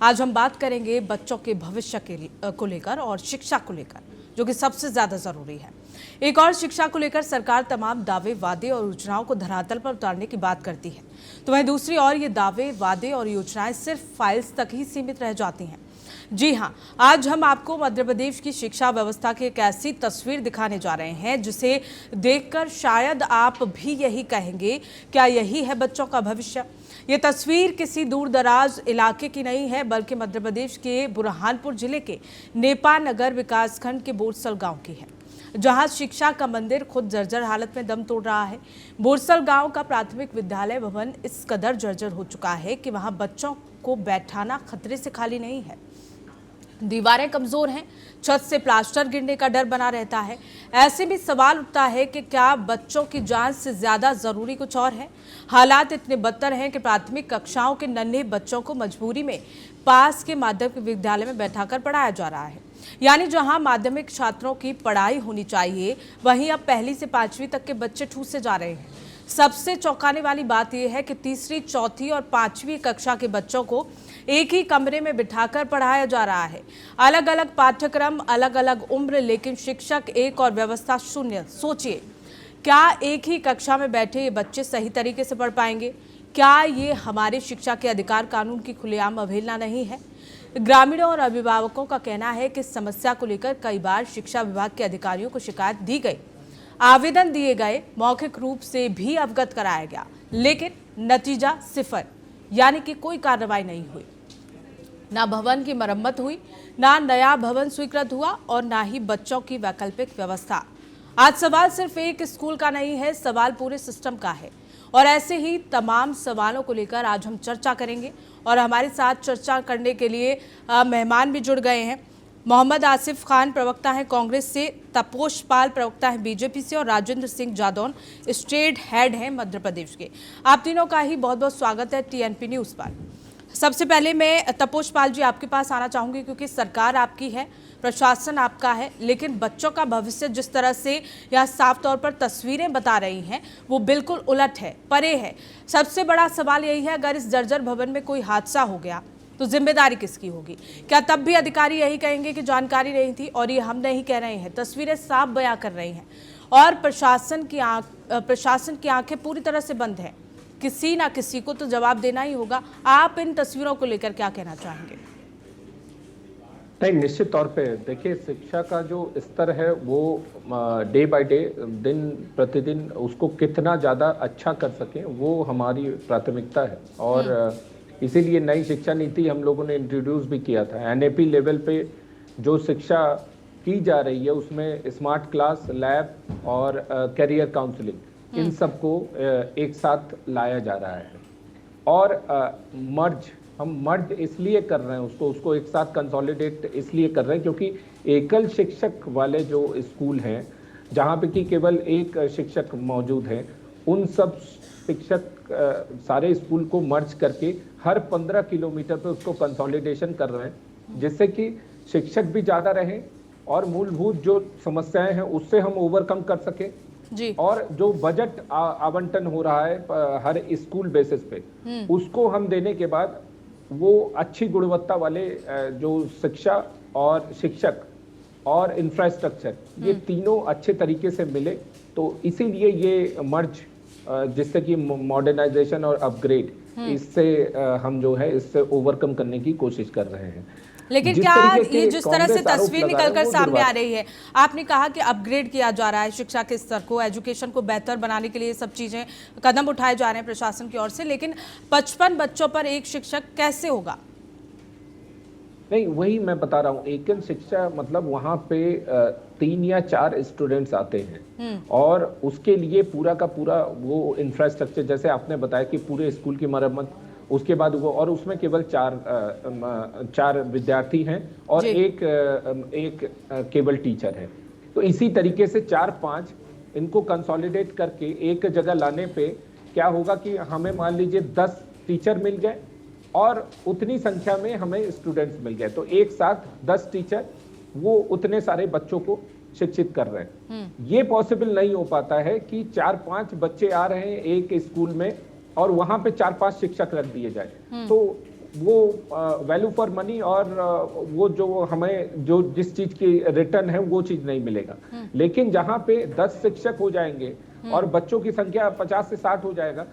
आज हम बात करेंगे बच्चों के भविष्य को लेकर और शिक्षा को लेकर, जो कि सबसे ज्यादा जरूरी है। एक और शिक्षा को लेकर सरकार तमाम दावे वादे और योजनाओं को धरातल पर उतारने की बात करती है, तो वहीं दूसरी ओर ये दावे वादे और योजनाएं सिर्फ फाइल्स तक ही सीमित रह जाती हैं। जी हां, आज हम आपको मध्य प्रदेश की शिक्षा व्यवस्था की एक ऐसी तस्वीर दिखाने जा रहे हैं जिसे देखकर शायद आप भी यही कहेंगे, क्या यही है बच्चों का भविष्य। ये तस्वीर किसी दूर दराज इलाके की नहीं है, बल्कि मध्य प्रदेश के बुरहानपुर जिले के नेपा नगर विकासखंड के बोरसल गांव की है, जहां शिक्षा का मंदिर खुद जर्जर हालत में दम तोड़ रहा है। बोरसल गांव का प्राथमिक विद्यालय भवन इस कदर जर्जर हो चुका है कि वहां बच्चों को बैठाना खतरे से खाली नहीं है। दीवारें कमजोर हैं, छत से प्लास्टर गिरने का डर बना रहता है। ऐसे में सवाल उठता है कि क्या बच्चों की जान से ज्यादा जरूरी कुछ और है। हालात इतने बदतर हैं कि प्राथमिक कक्षाओं के नन्हे बच्चों को मजबूरी में पास के माध्यमिक विद्यालय में बैठाकर पढ़ाया जा रहा है। यानी जहां माध्यमिक छात्रों की पढ़ाई होनी चाहिए, वहीं अब पहली से 5वीं तक के बच्चे ठूसे जा रहे हैं। सबसे चौंकाने वाली बात यह है कि तीसरी, चौथी और 5वीं कक्षा के बच्चों को एक ही कमरे में बिठाकर पढ़ाया जा रहा है। अलग अलग पाठ्यक्रम, अलग अलग उम्र, लेकिन शिक्षक एक और व्यवस्था शून्य। सोचिए, क्या एक ही कक्षा में बैठे ये बच्चे सही तरीके से पढ़ पाएंगे? क्या ये हमारे शिक्षा के अधिकार कानून की खुलेआम अवहेलना नहीं है? ग्रामीणों और अभिभावकों का कहना है कि इस समस्या को लेकर कई बार शिक्षा विभाग के अधिकारियों को शिकायत दी गई, आवेदन दिए गए, मौखिक रूप से भी अवगत कराया गया, लेकिन नतीजा सिफर, यानी कि कोई कार्रवाई नहीं हुई। ना भवन की मरम्मत हुई, ना नया भवन स्वीकृत हुआ और ना ही बच्चों की वैकल्पिक व्यवस्था। आज सवाल सिर्फ एक स्कूल का नहीं है, सवाल पूरे सिस्टम का है। और ऐसे ही तमाम सवालों को लेकर आज हम चर्चा करेंगे और हमारे साथ चर्चा करने के लिए मेहमान भी जुड़ गए हैं। मोहम्मद आसिफ खान प्रवक्ता हैं कांग्रेस से, तपोष पाल प्रवक्ता हैं बीजेपी से और राजेंद्र सिंह जादौन स्टेट हेड हैं मध्य प्रदेश के। आप तीनों का ही बहुत बहुत स्वागत है टीएनपी न्यूज़ पर। सबसे पहले मैं तपोष पाल जी आपके पास आना चाहूँगी, क्योंकि सरकार आपकी है, प्रशासन आपका है, लेकिन बच्चों का भविष्य जिस तरह से यह साफ तौर पर तस्वीरें बता रही हैं वो बिल्कुल उलट है, परे है। सबसे बड़ा सवाल यही है, अगर इस जर्जर भवन में कोई हादसा हो गया तो जिम्मेदारी किसकी होगी? क्या तब भी अधिकारी यही कहेंगे कि जानकारी नहीं थी? और ये हम नहीं कह रहे हैं, तस्वीरें साफ बयां कर रही हैं और प्रशासन की आंखें पूरी तरह से बंद है। किसी ना किसी को तो जवाब देना ही होगा। आप इन तस्वीरों को लेकर क्या कहना चाहेंगे? नहीं, निश्चित तौर पे देखिए, शिक्षा का जो स्तर है वो डे बाय डे, दिन प्रतिदिन उसको कितना ज़्यादा अच्छा कर सकें वो हमारी प्राथमिकता है। और इसीलिए नई शिक्षा नीति हम लोगों ने इंट्रोड्यूस भी किया था। एनएपी लेवल पे जो शिक्षा की जा रही है उसमें स्मार्ट क्लास, लैब और करियर काउंसलिंग, इन सबको एक साथ लाया जा रहा है। और हम मर्ज इसलिए कर रहे हैं, उसको एक साथ कंसोलिडेट इसलिए कर रहे हैं क्योंकि एकल शिक्षक वाले जो स्कूल हैं जहाँ पे कि केवल एक शिक्षक मौजूद है, उन सब शिक्षक सारे स्कूल को मर्ज करके हर 15 किलोमीटर पे उसको कंसोलिडेशन कर रहे हैं, जिससे कि शिक्षक भी ज़्यादा रहें और मूलभूत जो समस्याएं हैं उससे हम ओवरकम कर सकें जी। और जो बजट आवंटन हो रहा है हर स्कूल बेसिस पे, उसको हम देने के बाद वो अच्छी गुणवत्ता वाले जो शिक्षा और शिक्षक और इंफ्रास्ट्रक्चर, ये तीनों अच्छे तरीके से मिले। तो इसीलिए ये मर्ज, जिससे कि मॉडर्नाइजेशन और अपग्रेड, इससे हम जो है इससे ओवरकम करने की कोशिश कर रहे हैं। लेकिन क्या ये जिस तरह से तस्वीर निकलकर सामने आ रही है, आपने कहा कि अपग्रेड किया जा रहा है शिक्षा के स्तर को, एजुकेशन को बेहतर बनाने के लिए सब चीजें कदम उठाए जा रहे हैं प्रशासन की ओर से, लेकिन 55 बच्चों पर एक शिक्षक कैसे होगा? नहीं, वही मैं बता रहा हूँ, एकल शिक्षा मतलब वहाँ पे 3 या 4 स्टूडेंट्स आते हैं और उसके लिए पूरा का पूरा वो इंफ्रास्ट्रक्चर, जैसे आपने बताया कि पूरे स्कूल की मरम्मत, उसके बाद वो, और उसमें केवल 4 विद्यार्थी हैं और एक केवल टीचर है। तो इसी तरीके से 4-5 इनको कंसोलिडेट करके एक जगह लाने पे क्या होगा कि हमें मान लीजिए 10 टीचर मिल गए और उतनी संख्या में हमें स्टूडेंट्स मिल गए, तो एक साथ 10 टीचर वो उतने सारे बच्चों को शिक्षित कर रहे हैं। ये पॉसिबल नहीं हो पाता है कि 4-5 बच्चे आ रहे हैं एक स्कूल में और वहां पे 4-5 शिक्षक रख दिए जाए। तो वो वैल्यू फॉर मनी और वो जो हमें जो जिस चीज की रिटर्न है वो चीज नहीं मिलेगा। लेकिन जहाँ पे 10 शिक्षक हो जाएंगे और बच्चों की संख्या 50 से 60 हो जाएगा,